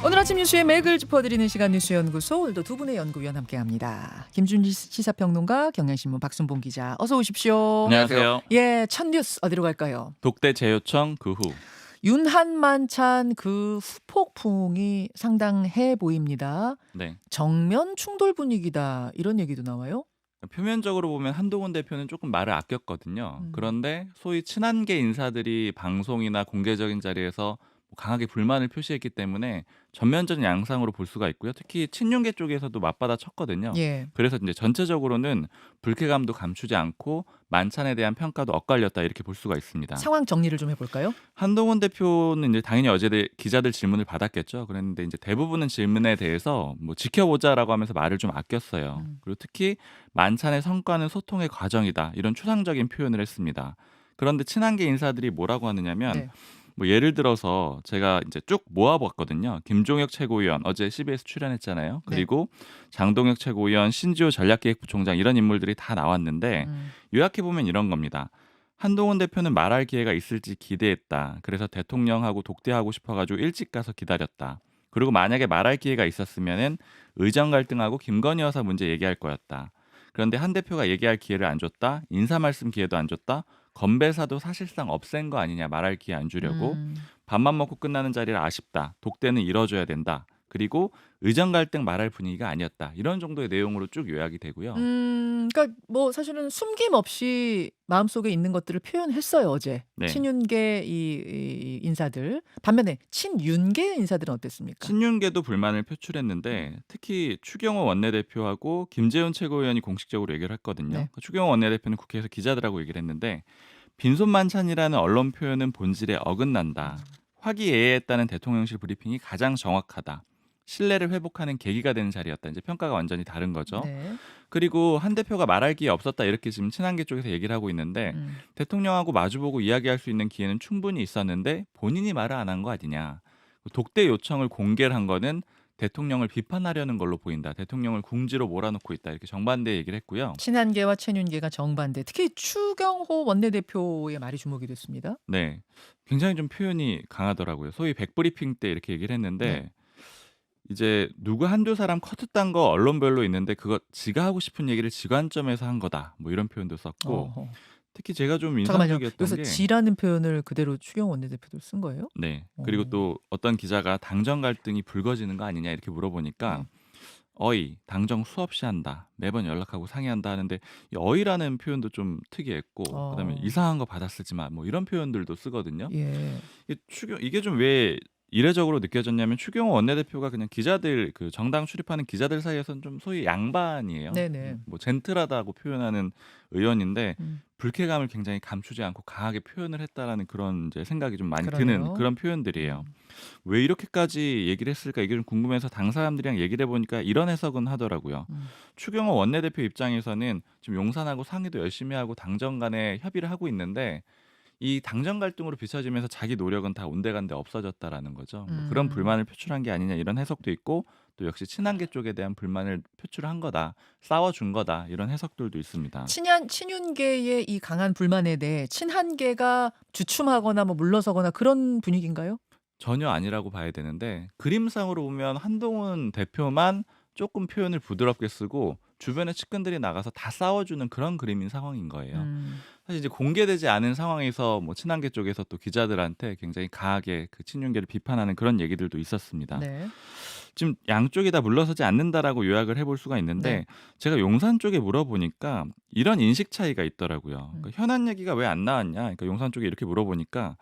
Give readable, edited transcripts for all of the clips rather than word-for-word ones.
오늘 아침 뉴스의 맥을 짚어드리는 시간 뉴스연구소, 오늘도 두 분의 연구위원 함께합니다. 김준지 시사평론가, 경향신문 박순봉 기자, 어서 오십시오. 안녕하세요. 예, 첫 뉴스 어디로 갈까요? 독대 재요청 그 후. 윤한만찬 그 후폭풍이 상당해 보입니다. 네. 정면 충돌 분위기다, 이런 얘기도 나와요. 표면적으로 보면 한동훈 대표는 조금 말을 아꼈거든요. 음. 그런데 소위 친한계 인사들이 방송이나 공개적인 자리에서 강하게 불만을 표시했기 때문에 전면적인 양상으로 볼 수가 있고요. 특히 친윤계 쪽에서도 맞받아 쳤거든요. 예. 그래서 이제 전체적으로는 불쾌감도 감추지 않고 만찬에 대한 평가도 엇갈렸다, 이렇게 볼 수가 있습니다. 상황 정리를 좀 해볼까요? 한동훈 대표는 이제 당연히 어제 기자들 질문을 받았겠죠. 그랬는데 이제 대부분은 질문에 대해서 지켜보자라고 하면서 말을 좀 아꼈어요. 그리고 특히 만찬의 성과는 소통의 과정이다, 이런 추상적인 표현을 했습니다. 그런데 친한계 인사들이 뭐라고 하느냐면 네. 예를 들어서 제가 이제 쭉 모아봤거든요. 김종혁 최고위원 어제 CBS 출연했잖아요. 그리고 장동혁 최고위원, 신지호 전략기획부총장, 이런 인물들이 다 나왔는데 요약해 보면 이런 겁니다. 한동훈 대표는 말할 기회가 있을지 기대했다. 그래서 대통령하고 독대하고 싶어가지고 일찍 가서 기다렸다. 그리고 만약에 말할 기회가 있었으면은 의정 갈등하고 김건희 여사 문제 얘기할 거였다. 그런데 한 대표가 얘기할 기회를 안 줬다. 인사 말씀 기회도 안 줬다. 건배사도 사실상 없앤 거 아니냐, 말할 기회 안 주려고. 밥만 먹고 끝나는 자리라 아쉽다. 독대는 이뤄줘야 된다. 그리고 의정 갈등 말할 분위기가 아니었다. 이런 정도의 내용으로 쭉 요약이 되고요. 그러니까 뭐 사실은 숨김없이 마음속에 있는 것들을 표현했어요, 어제. 네. 친윤계 이 인사들. 반면에 친윤계 인사들은 어땠습니까? 친윤계도 불만을 표출했는데 특히 추경호 원내대표하고 김재훈 최고위원이 공식적으로 얘기를 했거든요. 네. 추경호 원내대표는 국회에서 기자들하고 얘기를 했는데 빈손만찬이라는 언론 표현은 본질에 어긋난다. 화기애애했다는 대통령실 브리핑이 가장 정확하다. 신뢰를 회복하는 계기가 되는 자리였다. 이제 평가가 완전히 다른 거죠. 네. 그리고 한 대표가 말할 기회 없었다, 이렇게 지금 친한계 쪽에서 얘기를 하고 있는데 대통령하고 마주보고 이야기할 수 있는 기회는 충분히 있었는데 본인이 말을 안 한 거 아니냐. 독대 요청을 공개를 한 거는 대통령을 비판하려는 걸로 보인다. 대통령을 궁지로 몰아넣고 있다. 이렇게 정반대 얘기를 했고요. 친한계와 친윤계가 정반대. 특히 추경호 원내대표의 말이 주목이 됐습니다. 네, 굉장히 좀 표현이 강하더라고요. 소위 백브리핑 때 이렇게 얘기를 했는데 이제 누구 한두 사람 커트 딴 거 언론별로 있는데 그거 지가 하고 싶은 얘기를 지 관점에서 한 거다. 이런 표현도 썼고 어허. 특히 제가 좀 잠깐만요. 인상적이었던 여기서 게 지라는 표현을 그대로 추경호 원내대표도 쓴 거예요? 네. 그리고 또 어떤 기자가 당정 갈등이 불거지는 거 아니냐, 이렇게 물어보니까 어이, 당정 수없이 한다. 매번 연락하고 상의한다 하는데 이 어이라는 표현도 좀 특이했고 그다음에 이상한 거 받았을지만 이런 표현들도 쓰거든요. 예. 이게 좀 왜 이례적으로 느껴졌냐면 추경호 원내대표가 그냥 기자들, 그 정당 출입하는 기자들 사이에서는 좀 소위 양반이에요. 네네. 젠틀하다고 표현하는 의원인데 음. 불쾌감을 굉장히 감추지 않고 강하게 표현을 했다라는 그런 이제 생각이 좀 많이 그러네요. 드는 그런 표현들이에요. 왜 이렇게까지 얘기를 했을까, 이게 좀 궁금해서 당 사람들이랑 얘기를 해보니까 이런 해석은 하더라고요. 추경호 원내대표 입장에서는 지금 용산하고 상의도 열심히 하고 당정 간에 협의를 하고 있는데 이 당정 갈등으로 비춰지면서 자기 노력은 다 온데간데 없어졌다라는 거죠. 그런 불만을 표출한 게 아니냐, 이런 해석도 있고 또 역시 친한계 쪽에 대한 불만을 표출한 거다, 싸워준 거다, 이런 해석들도 있습니다. 친윤계의 이 강한 불만에 대해 친한계가 주춤하거나 물러서거나 그런 분위기인가요? 전혀 아니라고 봐야 되는데 그림상으로 보면 한동훈 대표만 조금 표현을 부드럽게 쓰고 주변의 측근들이 나가서 다 싸워주는 그런 그림인 상황인 거예요. 사실 이제 공개되지 않은 상황에서 친한계 쪽에서 또 기자들한테 굉장히 강하게 그 친윤계를 비판하는 그런 얘기들도 있었습니다. 네. 지금 양쪽이 다 물러서지 않는다라고 요약을 해볼 수가 있는데 제가 용산 쪽에 물어보니까 이런 인식 차이가 있더라고요. 그러니까 현안 얘기가 왜 안 나왔냐. 그러니까 용산 쪽에 이렇게 물어보니까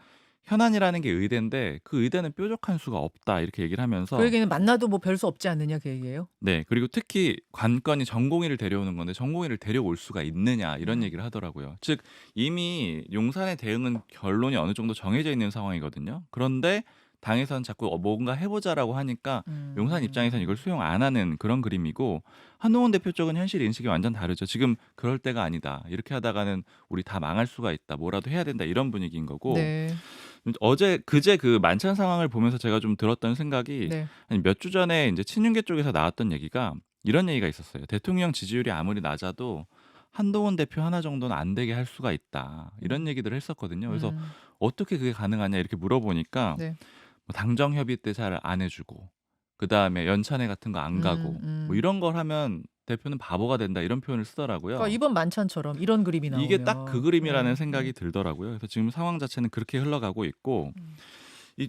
현안이라는 게 의대인데 그 의대는 뾰족한 수가 없다, 이렇게 얘기를 하면서 그 얘기는 만나도 별 수 없지 않느냐, 그 얘기예요? 네, 그리고 특히 관건이 전공의를 데려오는 건데 전공의를 데려올 수가 있느냐, 이런 얘기를 하더라고요. 즉 이미 용산의 대응은 결론이 어느 정도 정해져 있는 상황이거든요. 그런데 당에서는 자꾸 뭔가 해보자라고 하니까 용산 입장에서는 이걸 수용 안 하는 그런 그림이고 한동훈 대표 쪽은 현실 인식이 완전 다르죠. 지금 그럴 때가 아니다. 이렇게 하다가는 우리 다 망할 수가 있다. 뭐라도 해야 된다. 이런 분위기인 거고 네. 그제 그 만찬 상황을 보면서 제가 좀 들었던 생각이 네. 몇 주 전에 이제 친윤계 쪽에서 나왔던 얘기가 이런 얘기가 있었어요. 대통령 지지율이 아무리 낮아도 한동훈 대표 하나 정도는 안 되게 할 수가 있다. 이런 얘기들을 했었거든요. 그래서 어떻게 그게 가능하냐, 이렇게 물어보니까 네. 당정 협의 때 잘 안 해주고 그다음에 연찬회 같은 거 안 가고 뭐 음. 이런 걸 하면 대표는 바보가 된다 이런 표현을 쓰더라고요. 그러니까 이번 만찬처럼 이런 그림이 이게 딱 그 나오면 그림이라는 생각이 들더라고요. 그래서 지금 상황 자체는 그렇게 흘러가고 있고 음. 이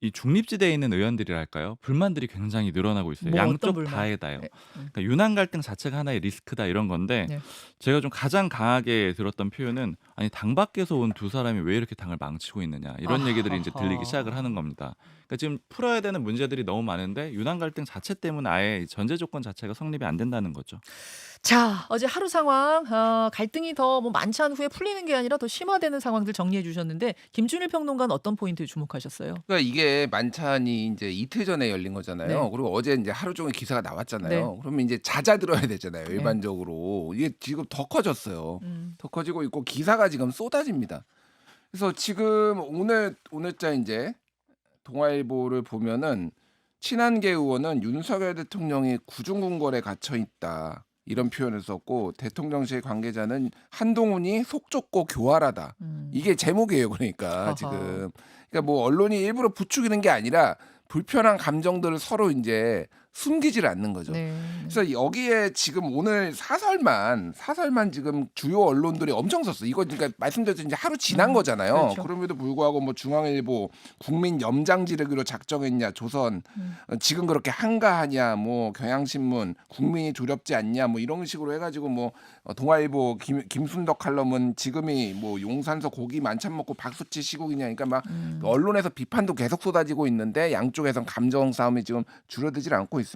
이 중립지대에 있는 의원들이랄까요? 불만들이 굉장히 늘어나고 있어요. 뭐 어떤 양쪽 불만? 다에다요. 네. 그러니까 윤한 갈등 자체가 하나의 리스크다 이런 건데 네. 제가 좀 가장 강하게 들었던 표현은 아니 당 밖에서 온 두 사람이 왜 이렇게 당을 망치고 있느냐 이런 얘기들이 이제 들리기 시작을 하는 겁니다. 그러니까 지금 풀어야 되는 문제들이 너무 많은데 윤한 갈등 자체 때문에 아예 전제 조건 자체가 성립이 안 된다는 거죠. 자, 어제 하루 상황 갈등이 더 뭐 만찬 후에 풀리는 게 아니라 더 심화되는 상황들 정리해 주셨는데 김준일 평론가는 어떤 포인트에 주목하셨어요? 그러니까 이게 만찬이 인제 이틀 전에 열린 거잖아요. 네. 그리고 어제 인제 하루 종일 기사가 네. 나왔잖아요. 그러면 인제 잦아들어야 되잖아요, 네. 일반적으로. 이게 지금 더 커졌어요. 음. 더 커지고 있고 기사가 지금 쏟아집니다. 그래서 지금 오늘자 인제 동아일보를 보면은 친한계 의원은 "윤석열 대통령이 구중궁궐에 갇혀 있다." 이런 표현을 썼고 대통령실 관계자는 "한동훈이 속 좁고 교활하다." 음. 이게 제목이에요 그러니까 아하. 지금. 그러니까 뭐 언론이 일부러 부추기는 게 아니라 불편한 감정들을 서로 인제 숨기질 않는 거죠. 네. 그래서 여기에 지금 오늘 사설만 지금 주요 언론들이 엄청 썼어요. 이거 그러니까 말씀드렸듯이 이제 하루 지난 거잖아요. 그렇죠. 그럼에도 불구하고 뭐 중앙일보 국민 염장 지르기로 작정했냐, 조선 지금 그렇게 한가하냐, 뭐 경향신문 국민이 두렵지 않냐, 뭐 이런 식으로 해가지고 뭐 동아일보 김순덕 칼럼은 지금이 뭐 용산서 고기 만찬 먹고 박수치 시국이냐, 그러니까 막 언론에서 비판도 계속 쏟아지고 있는데 양쪽에선 감정 싸움이 지금 줄어들질 않고 있습니다.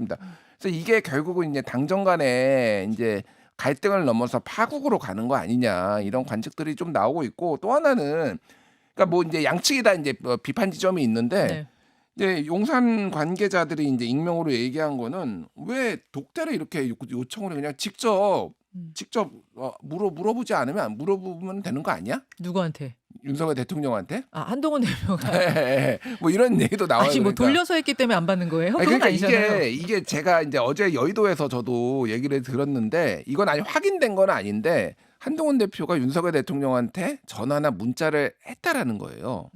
그래서 이게 결국은 이제 당정 간에 이제 갈등을 넘어서 파국으로 가는 거 아니냐 이런 관측들이 좀 나오고 있고 또 하나는 그러니까 뭐 이제 양측이 다 이제 비판 지점이 있는데 네. 이제 용산 관계자들이 이제 익명으로 얘기한 거는 왜 독대를 이렇게 요청을 해 그냥 직접 물어보지 않으면 물어보면 되는 거 아니야? 누구한테? 윤석열 대통령한테? 한동훈 대표가 뭐 이런 얘기도 나와요. 아니 뭐 그러니까. 돌려서 했기 때문에 안 받는 거예요? 아니, 그건 그러니까 아니잖아요. 이게 제가 이제 어제 여의도에서 저도 얘기를 들었는데 이건 아직 확인된 건 아닌데 한동훈 대표가 윤석열 대통령한테 전화나 문자를 했다라는 거예요.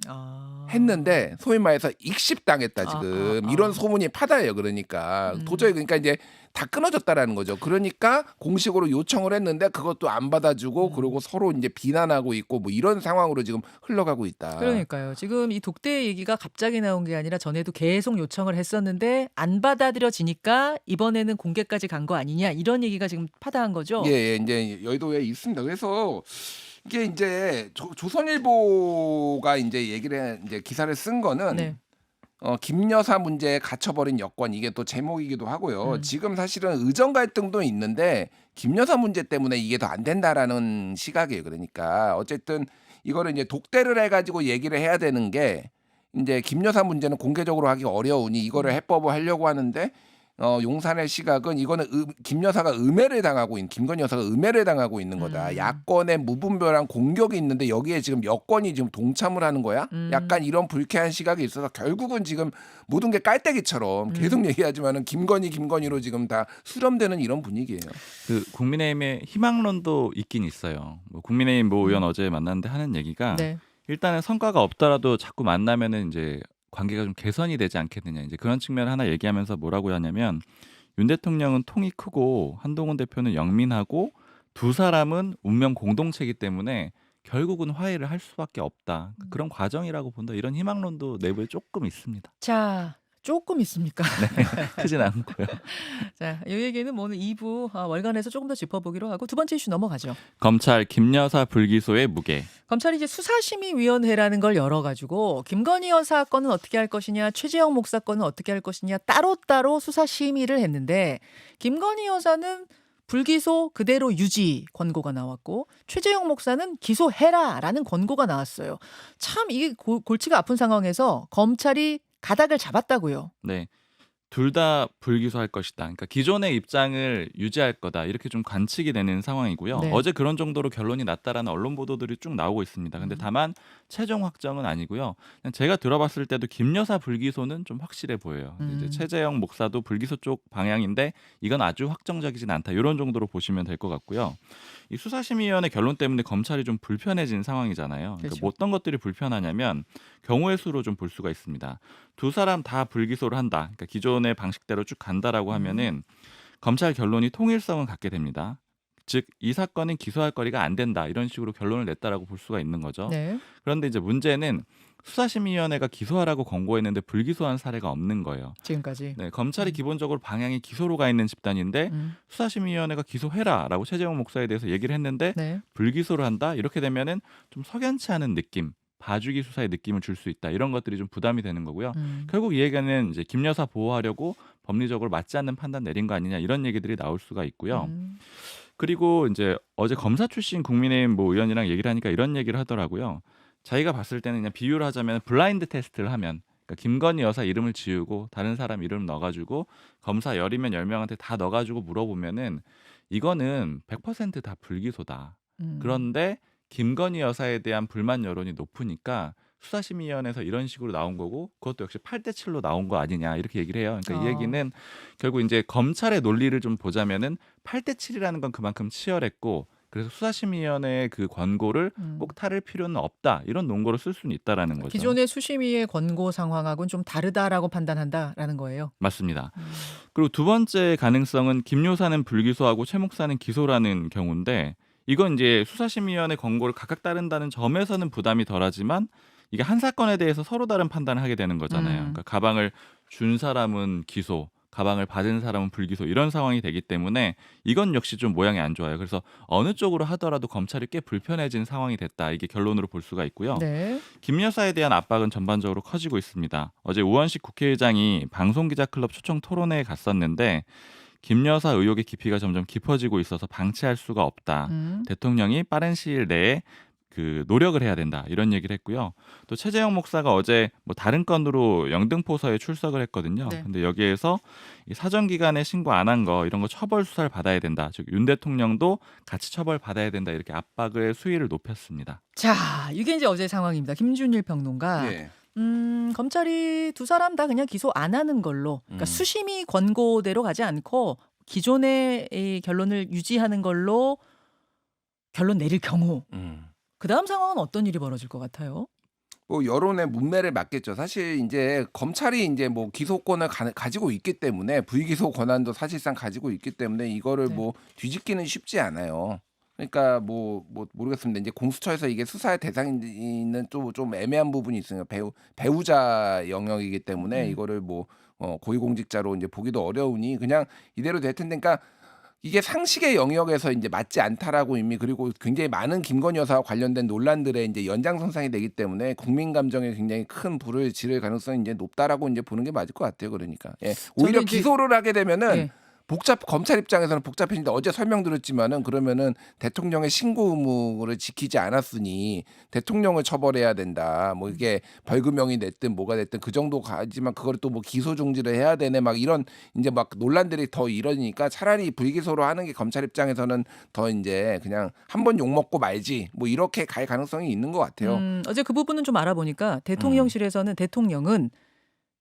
했는데 소위 말해서 익십당했다 지금 이런 소문이 파다해요. 그러니까 도저히 그러니까 이제 다 끊어졌다라는 거죠. 그러니까 공식으로 요청을 했는데 그것도 안 받아주고 그리고 서로 이제 비난하고 있고 뭐 이런 상황으로 지금 흘러가고 있다. 그러니까요. 지금 이 독대 얘기가 갑자기 나온 게 아니라 전에도 계속 요청을 했었는데 안 받아들여지니까 이번에는 공개까지 간 거 아니냐 이런 얘기가 지금 파다한 거죠. 예, 이제 여의도에 있습니다. 그래서 이게 이제 조선일보가 이제 이제 기사를 쓴 거는 네. 김 여사 문제에 갇혀버린 여권 이게 또 제목이기도 하고요. 지금 사실은 의정 갈등도 있는데 김 여사 문제 때문에 이게 더 안 된다라는 시각이에요. 그러니까 어쨌든 이거를 이제 독대를 해가지고 얘기를 해야 되는 게 이제 김 여사 문제는 공개적으로 하기 어려우니 이거를 해법을 하려고 하는데 용산의 시각은 이거는 김 여사가 김건희 여사가 음해를 당하고 있는 거다. 야권의 무분별한 공격이 있는데 여기에 지금 여권이 지금 동참을 하는 거야? 약간 이런 불쾌한 시각이 있어서 결국은 지금 모든 게 깔때기처럼 계속 얘기하지만은 김건희로 지금 다 수렴되는 이런 분위기예요. 그 국민의힘의 희망론도 있긴 있어요. 뭐 국민의힘 모 의원 어제 만났는데 하는 얘기가 네. 일단은 성과가 없더라도 자꾸 만나면은 이제 관계가 좀 개선이 되지 않겠느냐 이제 그런 측면을 하나 얘기하면서 뭐라고 하냐면 윤 대통령은 통이 크고 한동훈 대표는 영민하고 두 사람은 운명 공동체이기 때문에 결국은 화해를 할 수밖에 없다. 그런 과정이라고 본다. 이런 희망론도 내부에 조금 있습니다. 자, 조금 있습니까? 크진 않고요. 자, 이 얘기는 뭐 오늘 2부 월간에서 조금 더 짚어보기로 하고 두 번째 이슈 넘어가죠. 검찰 김 여사 불기소의 무게. 검찰이 이제 수사심의위원회라는 걸 열어가지고 김건희 여사 건은 어떻게 할 것이냐, 최재형 목사 건은 어떻게 할 것이냐 따로따로 수사심의를 했는데 김건희 여사는 불기소 그대로 유지 권고가 나왔고 최재형 목사는 기소해라라는 권고가 나왔어요. 참 이게 골치가 아픈 상황에서 검찰이 가닥을 잡았다고요. 네. 둘 다 불기소할 것이다. 그러니까 기존의 입장을 유지할 거다. 이렇게 좀 관측이 되는 상황이고요. 네. 어제 그런 정도로 결론이 났다라는 언론 보도들이 쭉 나오고 있습니다. 근데 다만 최종 확정은 아니고요. 그냥 제가 들어봤을 때도 김 여사 불기소는 좀 확실해 보여요. 이제 최재형 목사도 불기소 쪽 방향인데 이건 아주 확정적이진 않다. 이런 정도로 보시면 될 것 같고요. 이 수사심의위원회 결론 때문에 검찰이 좀 불편해진 상황이잖아요. 그러니까 그렇죠. 뭐 어떤 것들이 불편하냐면 경우의 수로 좀 볼 수가 있습니다. 두 사람 다 불기소를 한다. 그러니까 기존의 기존의 방식대로 쭉 간다라고 하면은 검찰 결론이 통일성을 갖게 됩니다. 즉 이 사건은 기소할 거리가 안 된다 이런 식으로 결론을 냈다라고 볼 수가 있는 거죠. 네. 그런데 이제 문제는 수사심의위원회가 기소하라고 권고했는데 불기소한 사례가 없는 거예요. 지금까지. 네, 검찰이 기본적으로 방향이 기소로 가 있는 집단인데 수사심의위원회가 기소해라라고 최재형 목사에 대해서 얘기를 했는데 네. 불기소를 한다 이렇게 되면은 좀 석연치 않은 느낌, 봐주기 수사의 느낌을 줄 수 있다 이런 것들이 좀 부담이 되는 거고요. 결국 이 얘기는 이제 김 여사 보호하려고 법리적으로 맞지 않는 판단 내린 거 아니냐 이런 얘기들이 나올 수가 있고요. 그리고 이제 어제 검사 출신 국민의힘 뭐 의원이랑 얘기를 하니까 이런 얘기를 하더라고요. 자기가 봤을 때는 그냥 비유를 하자면 블라인드 테스트를 하면 그러니까 김건희 여사 이름을 지우고 다른 사람 이름 넣어가지고 검사 10이면 10명한테 다 넣어가지고 물어보면은 이거는 100%다 불기소다. 그런데 김건희 여사에 대한 불만 여론이 높으니까 수사심의위원회에서 이런 식으로 나온 거고 그것도 역시 8대 7로 나온 거 아니냐 이렇게 얘기를 해요. 그러니까 이 얘기는 결국 이제 검찰의 논리를 좀 보자면은 8대 7이라는 건 그만큼 치열했고 그래서 수사심의위원회의 그 권고를 꼭 탈을 필요는 없다 이런 논거로 쓸 수는 있다라는 거죠. 기존의 수심위의 권고 상황하고는 좀 다르다라고 판단한다라는 거예요. 맞습니다. 그리고 두 번째 가능성은 김 여사는 불기소하고 최 목사는 기소라는 경우인데 이건 이제 수사심의위원회 권고를 각각 따른다는 점에서는 부담이 덜하지만 이게 한 사건에 대해서 서로 다른 판단을 하게 되는 거잖아요. 그러니까 가방을 준 사람은 기소, 가방을 받은 사람은 불기소 이런 상황이 되기 때문에 이건 역시 좀 모양이 안 좋아요. 그래서 어느 쪽으로 하더라도 검찰이 꽤 불편해진 상황이 됐다. 이게 결론으로 볼 수가 있고요. 네. 김 여사에 대한 압박은 전반적으로 커지고 있습니다. 어제 우원식 국회의장이 방송기자클럽 초청 토론회에 갔었는데 김 여사 의혹의 깊이가 점점 깊어지고 있어서 방치할 수가 없다. 대통령이 빠른 시일 내에 그 노력을 해야 된다 이런 얘기를 했고요. 또 최재형 목사가 어제 뭐 다른 건으로 영등포서에 출석을 했거든요. 네. 근데 여기에서 이 사전 기간에 신고 안 한 거 이런 거 처벌 수사를 받아야 된다. 즉 윤 대통령도 같이 처벌 받아야 된다 이렇게 압박을 수위를 높였습니다. 자, 이게 이제 어제 상황입니다. 김준일 평론가. 예. 검찰이 두 사람 다 그냥 기소 안 하는 걸로, 그러니까 수심이 권고대로 가지 않고 기존의 이 결론을 유지하는 걸로 결론 내릴 경우, 그 다음 상황은 어떤 일이 벌어질 것 같아요? 뭐 여론의 문매를 맞겠죠. 사실 이제 검찰이 이제 뭐 기소권을 가지고 있기 때문에 불기소 권한도 사실상 가지고 있기 때문에 이거를 네. 뭐 뒤집기는 쉽지 않아요. 그러니까 뭐 모르겠습니다. 이제 공수처에서 이게 수사의 대상인지는 좀 애매한 부분이 있어요. 배우자 영역이기 때문에 이거를 뭐 고위공직자로 이제 보기도 어려우니 그냥 이대로 될 텐데, 그러니까 이게 상식의 영역에서 이제 맞지 않다라고 이미, 그리고 굉장히 많은 김건희 여사와 관련된 논란들의 이제 연장선상이 되기 때문에 국민 감정에 굉장히 큰 불을 지를 가능성이 이제 높다라고 이제 보는 게 맞을 것 같아요. 그러니까 오히려 이제- 기소를 하게 되면은 예. 검찰 입장에서는 복잡해진데, 어제 설명드렸지만은 그러면은 대통령의 신고 의무를 지키지 않았으니 대통령을 처벌해야 된다. 뭐 이게 벌금형이 냈든 뭐가 됐든 그 정도 가지만 그걸 또 뭐 기소 중지를 해야 되네. 막 이런 이제 막 논란들이 더 이러니까 차라리 불기소로 하는 게 검찰 입장에서는 더 이제 그냥 한 번 욕 먹고 말지 뭐 이렇게 갈 가능성이 있는 것 같아요. 어제 그 부분은 좀 알아보니까 대통령실에서는 대통령은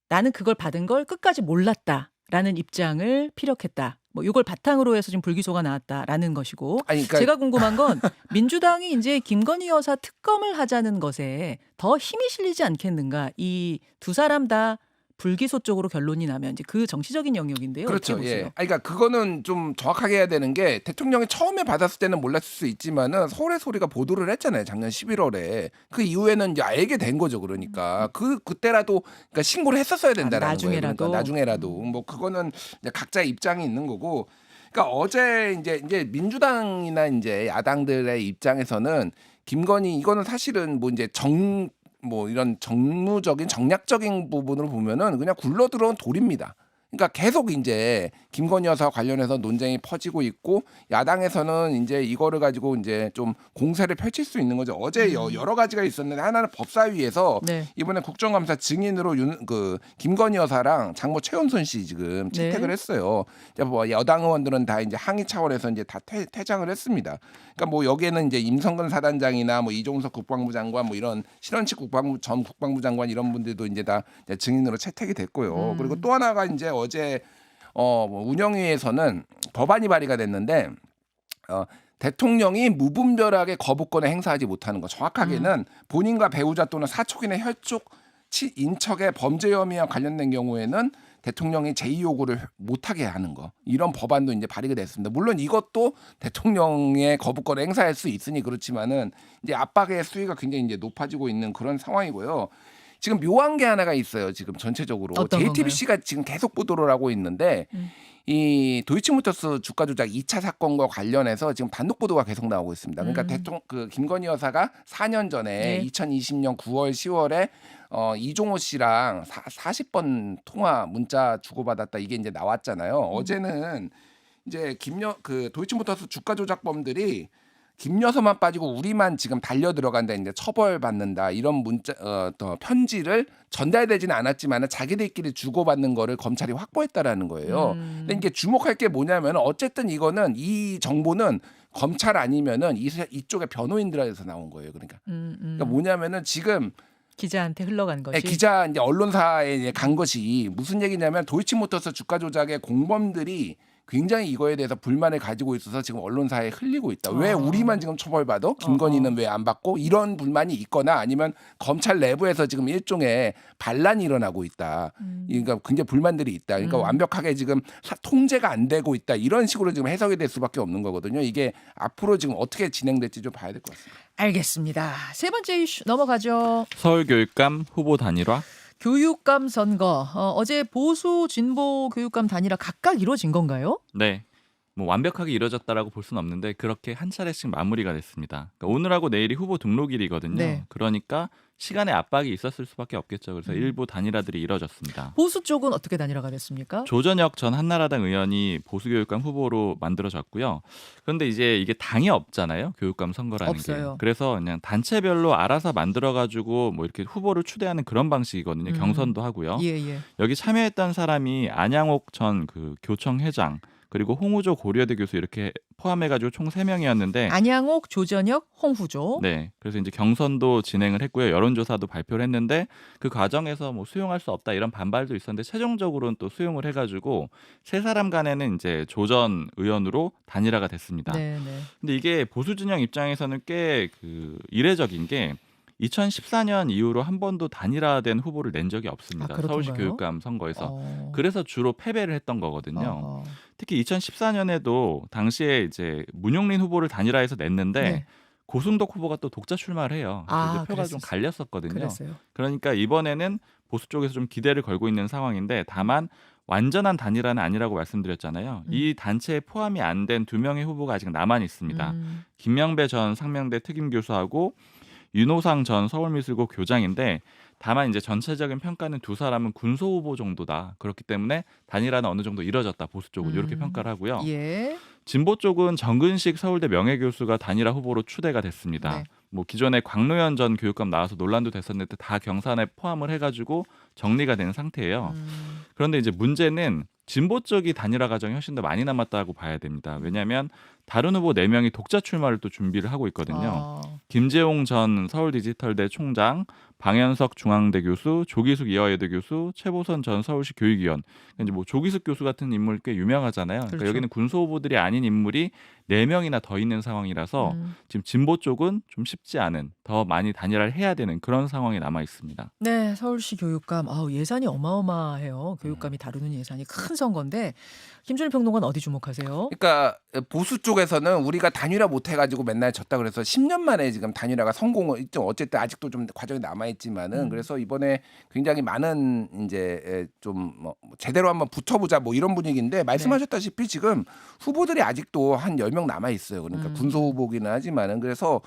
나는 그걸 받은 걸 끝까지 몰랐다라는 입장을 피력했다. 뭐 이걸 바탕으로 해서 지금 불기소가 나왔다라는 것이고, 아니, 그러니까 제가 궁금한 건 민주당이 이제 김건희 여사 특검을 하자는 것에 더 힘이 실리지 않겠는가? 이 두 사람 다 불기소 쪽으로 결론이 나면 이제 그 정치적인 영역인데요. 그렇죠. 어떻게 보세요? 그러니까 그거는 좀 정확하게 해야 되는 게, 대통령이 처음에 받았을 때는 몰랐을 수 있지만은 서울의 소리가 보도를 했잖아요. 작년 11월에. 그 이후에는 이제 알게 된 거죠. 그러니까 그때라도 그러니까 신고를 했었어야 된다라는 나중에라도. 거예요. 그러니까 나중에라도 뭐 그거는 이제 각자의 입장이 있는 거고. 그러니까 어제 이제 민주당이나 이제 야당들의 입장에서는 김건희, 이거는 사실은 뭐 이제 뭐 이런 정무적인 정략적인 부분으로 보면은 그냥 굴러 들어온 돌입니다. 그러니까 계속 이제 김건희 여사 관련해서 논쟁이 퍼지고 있고, 야당에서는 이제 이거를 가지고 이제 좀 공세를 펼칠 수 있는 거죠. 어제 여러 가지가 있었는데, 하나는 법사위에서 네. 이번에 국정감사 증인으로 김건희 여사랑 장모 최은순 씨 지금 채택을 네. 했어요. 이제 뭐 여당 의원들은 다 이제 항의 차원에서 이제 다 퇴장을 했습니다. 그러니까 뭐 여기에는 이제 임성근 사단장이나 뭐 이종석 국방부 장관, 뭐 이런 신원식 전 국방부 장관 이런 분들도 이제 다 이제 증인으로 채택이 됐고요. 그리고 또 하나가 이제 어제 뭐 운영위에서는 법안이 발의가 됐는데, 대통령이 무분별하게 거부권을 행사하지 못하는 것, 정확하게는 본인과 배우자 또는 사촉인의 혈족 인척의 범죄 혐의와 관련된 경우에는 대통령이 제2 요구를 못하게 하는 거 이런 법안도 이제 발의가 됐습니다. 물론 이것도 대통령의 거부권을 행사할 수 있으니 그렇지만은 이제 압박의 수위가 굉장히 이제 높아지고 있는 그런 상황이고요. 지금 묘한 게 하나가 있어요. 지금 전체적으로 어떤 JTBC가 지금 계속 보도를 하고 있는데 이 도이치모터스 주가 조작 2차 사건과 관련해서 지금 단독 보도가 계속 나오고 있습니다. 그러니까 대통령 그 김건희 여사가 4년 전에 2020년 9월 10월에 이종호 씨랑 40번 통화 문자 주고받았다 이게 이제 나왔잖아요. 어제는 이제 그 도이치모터스 주가 조작범들이 김여사만 빠지고 우리만 지금 달려 들어간다 이제 처벌받는다 이런 문자 또 편지를 전달되지는 않았지만 자기들끼리 주고받는 거를 검찰이 확보했다라는 거예요. 근데 이게 주목할 게 뭐냐면 어쨌든 이거는 이 정보는 검찰 아니면은 이쪽에 변호인들에서 나온 거예요. 그러니까 뭐냐면은 지금 기자한테 흘러간 것이 기자 이제 언론사에 이제 간 것이 무슨 얘기냐면 도이치모터스 주가 조작의 공범들이 굉장히 이거에 대해서 불만을 가지고 있어서 지금 언론사에 흘리고 있다. 왜 우리만 지금 처벌받아? 김건희는 왜 안 받고? 이런 불만이 있거나 아니면 검찰 내부에서 지금 일종의 반란이 일어나고 있다. 그러니까 굉장히 불만들이 있다. 그러니까 완벽하게 지금 통제가 안 되고 있다. 이런 식으로 지금 해석이 될 수밖에 없는 거거든요. 이게 앞으로 지금 어떻게 진행될지 좀 봐야 될 것 같습니다. 알겠습니다. 세 번째 이슈 넘어가죠. 서울교육감 후보 단일화. 교육감 선거 어제 보수 진보 교육감 단일화 각각 이루어진 건가요? 네. 뭐 완벽하게 이뤄졌다라고 볼 수는 없는데 그렇게 한 차례씩 마무리가 됐습니다. 그러니까 오늘하고 내일이 후보 등록일이거든요. 네. 그러니까 시간의 압박이 있었을 수밖에 없겠죠. 그래서 일부 단일화들이 이뤄졌습니다. 보수 쪽은 어떻게 단일화가 됐습니까? 조전혁 전 한나라당 의원이 보수교육감 후보로 만들어졌고요. 그런데 이제 이게 당이 없잖아요. 교육감 선거라는 없어요. 게. 그래서 그냥 단체별로 알아서 만들어가지고 뭐 이렇게 후보를 추대하는 그런 방식이거든요. 경선도 하고요. 예. 여기 참여했던 사람이 안양옥 전 그 교청 회장 그리고 홍우조 고려대 교수 이렇게 포함해가지고 총 3명이었는데 안양옥, 조전혁, 홍후조. 네, 그래서 이제 경선도 진행을 했고요, 여론조사도 발표를 했는데 그 과정에서 뭐 수용할 수 없다 이런 반발도 있었는데 최종적으로는 또 수용을 해가지고 세 사람 간에는 이제 조전 의원으로 단일화가 됐습니다. 네. 근데 이게 보수 진영 입장에서는 꽤 그 이례적인 게 2014년 이후로 한 번도 단일화된 후보를 낸 적이 없습니다. 서울시 교육감 선거에서. 그래서 주로 패배를 했던 거거든요. 특히 2014년에도 당시에 이제 문용린 후보를 단일화해서 냈는데 고승덕 후보가 또 독자 출마를 해요. 그래서 표가 좀 갈렸었거든요. 그랬어요. 그러니까 이번에는 보수 쪽에서 좀 기대를 걸고 있는 상황인데 다만 완전한 단일화는 아니라고 말씀드렸잖아요. 이 단체에 포함이 안 된 2명의 후보가 아직 남아 있습니다. 김명배 전 상명대 특임 교수하고 윤호상 전 서울미술고 교장인데 다만 이제 전체적인 평가는 두 사람은 군소 후보 정도다. 그렇기 때문에 단일화는 어느 정도 이뤄졌다. 보수 쪽은 이렇게 평가를 하고요. 예. 진보 쪽은 정근식 서울대 명예교수가 단일화 후보로 추대가 됐습니다. 네. 뭐 기존에 광노현 전 교육감 나와서 논란도 됐었는데 다 경선에 포함을 해가지고 정리가 된 상태예요. 그런데 이제 문제는 진보 쪽이 단일화 과정이 훨씬 더 많이 남았다고 봐야 됩니다. 왜냐하면 다른 후보 4명이 독자 출마를 또 준비를 하고 있거든요. 김재용 전 서울디지털대 총장, 방현석 중앙대 교수, 조기숙 이화여대 교수, 최보선 전 서울시 교육위원. 이제 뭐 조기숙 교수 같은 인물 꽤 유명하잖아요. 그러니까 그렇죠. 여기는 군소 후보들이 아닌 인물이 4명이나 더 있는 상황이라서 지금 진보 쪽은 좀 쉽지 않은, 더 많이 단일화를 해야 되는 그런 상황이 남아 있습니다. 네, 서울시 교육감. 예산이 어마어마해요. 교육감이 다루는 예산이 큰 선거인데 김준일 평론가는 어디 주목하세요? 그러니까 보수 쪽에서는 우리가 단일화 못 해가지고 맨날 졌다 그래서 10년 만에 지금 단일화가 성공을 좀 어쨌든 아직도 좀 과정이 남아 있지만은 그래서 이번에 굉장히 많은 이제 좀 뭐 제대로 한번 붙어보자 뭐 이런 분위기인데 말씀하셨다시피 지금 후보들이 아직도 한 10명 남아 있어요. 그러니까 군소 후보기는 하지만은 그래서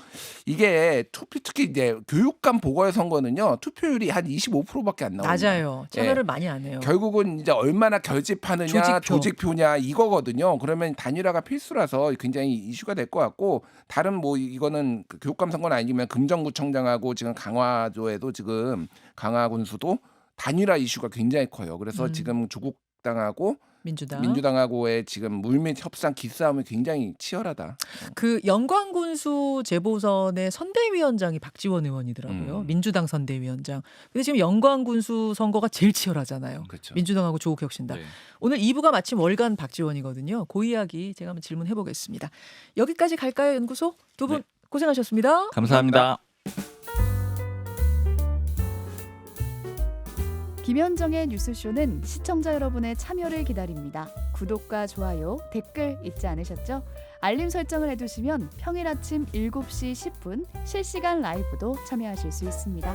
이게 특히 이제 교육감 보궐선거는요 투표율이 한 25%밖에 안 나옵니다. 낮아요. 참여를 많이 안 해요. 결국은 이제 얼마나 결집하느냐 조직표냐 이거거든요. 그러면 단일화가 필수라서 굉장히 이슈가 될 것 같고 다른 뭐 이거는 그 교육감 선거는 아니면 금정구청장하고 지금 강화도에도 지금 강화군수도 단일화 이슈가 굉장히 커요. 그래서 지금 조국당하고 민주당하고의 지금 물밑 협상 기싸움이 굉장히 치열하다. 그 영광군수 재보선의 선대위원장이 박지원 의원이더라고요. 민주당 선대위원장. 근데 지금 영광군수 선거가 제일 치열하잖아요. 그렇죠. 민주당하고 조국혁신당. 네. 오늘 2부가 마침 월간 박지원이거든요. 그 이야기 제가 한번 질문해 보겠습니다. 여기까지 갈까요, 연구소? 두 분 고생하셨습니다. 감사합니다. 김현정의 뉴스쇼는 시청자 여러분의 참여를 기다립니다. 구독과 좋아요, 댓글 잊지 않으셨죠? 알림 설정을 해두시면 평일 아침 7시 10분 실시간 라이브도 참여하실 수 있습니다.